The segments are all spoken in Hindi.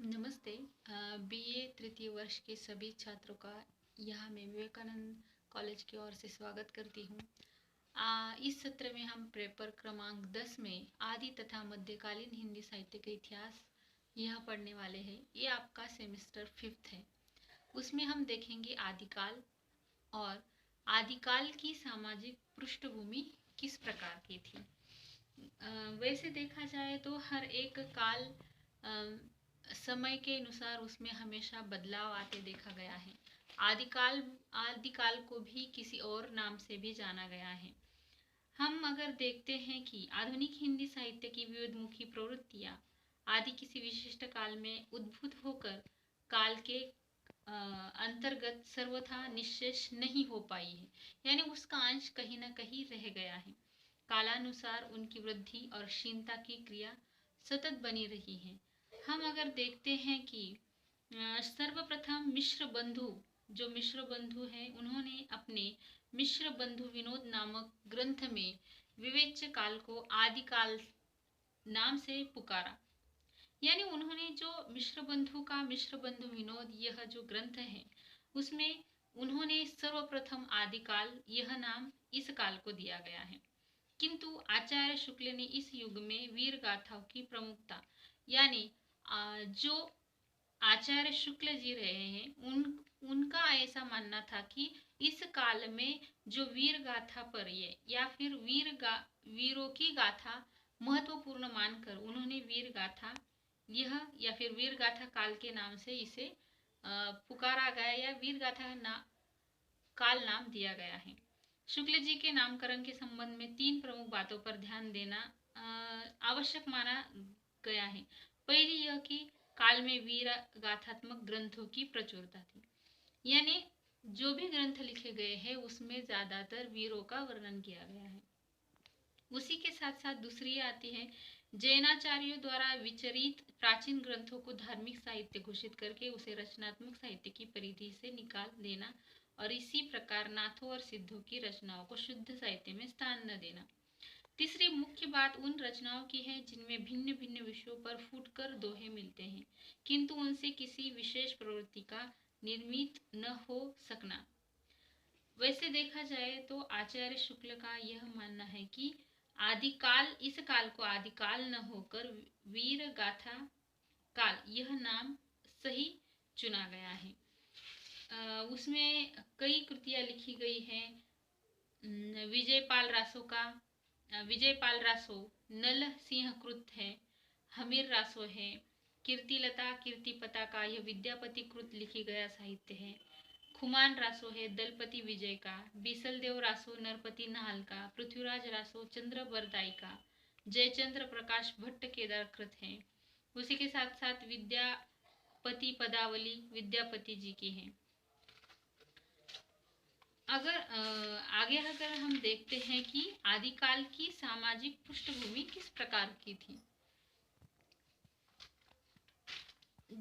नमस्ते। बीए तृतीय वर्ष के सभी छात्रों का यहाँ मैं विवेकानंद कॉलेज की ओर से स्वागत करती हूँ। इस सत्र में हम पेपर क्रमांक 10 में आदि तथा मध्यकालीन हिंदी साहित्य का इतिहास यह पढ़ने वाले हैं। ये आपका सेमेस्टर 5th है। उसमें हम देखेंगे आदिकाल और आदिकाल की सामाजिक पृष्ठभूमि किस प्रकार की थी। वैसे देखा जाए तो हर एक काल समय के अनुसार उसमें हमेशा बदलाव आते देखा गया है। आदिकाल को भी किसी और नाम से भी जाना गया है। हम अगर देखते हैं कि आधुनिक हिंदी साहित्य की विविधमुखी प्रवृत्तियां आदि किसी विशिष्ट काल में उद्भूत होकर काल के अंतर्गत सर्वथा निश्चेष नहीं हो पाई है, यानी उसका अंश कहीं ना कहीं रह गया है। कालानुसार उनकी वृद्धि और क्षीणता की क्रिया सतत बनी रही है। हम अगर देखते हैं कि सर्वप्रथम मिश्र बंधु जो मिश्र बंधु हैं, उन्होंने अपने मिश्र बंधु विनोद नामक ग्रंथ में विवेच्य काल को आदिकाल नाम से पुकारा। यानी उन्होंने जो मिश्र बंधु विनोद यह जो ग्रंथ है उसमें उन्होंने सर्वप्रथम आदिकाल यह नाम इस काल को दिया गया है। किंतु आचार्य शुक्ल ने इस युग में वीर गाथाओं की प्रमुखता, यानी जो आचार्य शुक्ल जी रहे हैं उनका ऐसा मानना था कि इस काल में जो वीर गाथा पर ये या फिर वीरों की गाथा महत्वपूर्ण मानकर उन्होंने वीर गाथा यह या फिर वीर गाथा काल के नाम से इसे पुकारा गया या वीर गाथा काल नाम दिया गया है। शुक्ल जी के नामकरण के संबंध में 3 प्रमुख बातों पर ध्यान देना आवश्यक माना गया है। पहली यह कि काल में वीर गाथात्मक ग्रंथों की प्रचुरता थी, यानी जो भी ग्रंथ लिखे गए हैं उसमें ज्यादातर वीरों का वर्णन किया गया है। उसी के साथ साथ दूसरी आती है जैनाचार्यों द्वारा विचरित प्राचीन ग्रंथों को धार्मिक साहित्य घोषित करके उसे रचनात्मक साहित्य की परिधि से निकाल देना और इसी प्रकार नाथों और सिद्धों की रचनाओं को शुद्ध साहित्य में स्थान न देना। तीसरी मुख्य बात उन रचनाओं की है जिनमें भिन्न भिन्न विषयों पर फूटकर दोहे मिलते हैं, किंतु उनसे किसी विशेष प्रवृत्ति का निर्मित न हो सकना। वैसे देखा जाए तो आचार्य शुक्ल का यह मानना है कि आदिकाल इस काल को आदिकाल न होकर वीर गाथा काल यह नाम सही चुना गया है। उसमें कई कृतियां लिखी गई हैं। विजयपाल रासो नल सिंह कृत है, हमीर रासो है, कीर्तिलता कीर्तिपता का यह विद्यापति कृत लिखी गया साहित्य है। खुमान रासो है दलपति विजय का, बीसलदेव रासो नरपति नाहल का, पृथ्वीराज रासो चंद्र बरदाई का, जयचंद्र प्रकाश भट्ट केदार कृत है। उसी के साथ साथ विद्यापति पदावली विद्यापति जी की है। अगर हम देखते हैं कि आदिकाल की सामाजिक पृष्ठभूमि किस प्रकार की थी।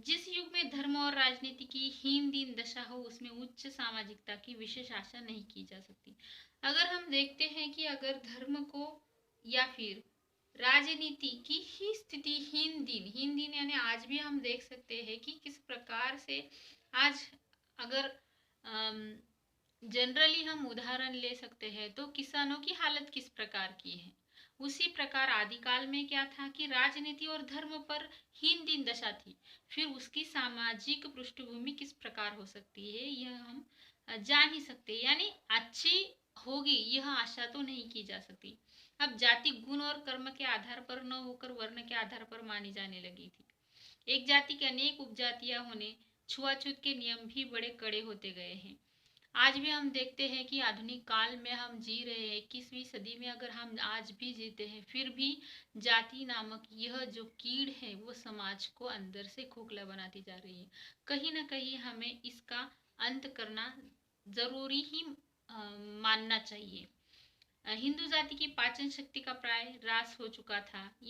जिस युग में धर्म और राजनीति की हीन दीन दशा हो उसमें उच्च सामाजिकता की विशेष आशा नहीं की जा सकती। अगर हम देखते हैं कि अगर धर्म को या फिर राजनीति की ही स्थिति हीन दीन यानी आज भी हम देख सकते हैं कि किस प्रकार से आज अगर जनरली हम उदाहरण ले सकते हैं तो किसानों की हालत किस प्रकार की है। उसी प्रकार आदिकाल में क्या था कि राजनीति और धर्म पर हीन दीन दशा थी। फिर उसकी सामाजिक पृष्ठभूमि किस प्रकार हो सकती है यह हम जान ही सकते हैं, यानी अच्छी होगी यह आशा तो नहीं की जा सकती। अब जाति गुण और कर्म के आधार पर न होकर वर्ण के आधार पर मानी जाने लगी थी। एक जाति के अनेक उपजातियां होने छुआछूत के नियम भी बड़े कड़े होते गए हैं। आज भी हम देखते हैं कि आधुनिक काल में हम जी रहे हैं, 21वीं सदी में अगर हम आज भी जीते हैं फिर भी जाति नामक यह जो कीड़ है वो समाज को अंदर से खोखला बनाती जा रही है। कहीं ना कहीं हमें इसका अंत करना जरूरी ही मानना चाहिए। हिंदू जाति की पाचन शक्ति का प्राय ह्रास हो चुका था।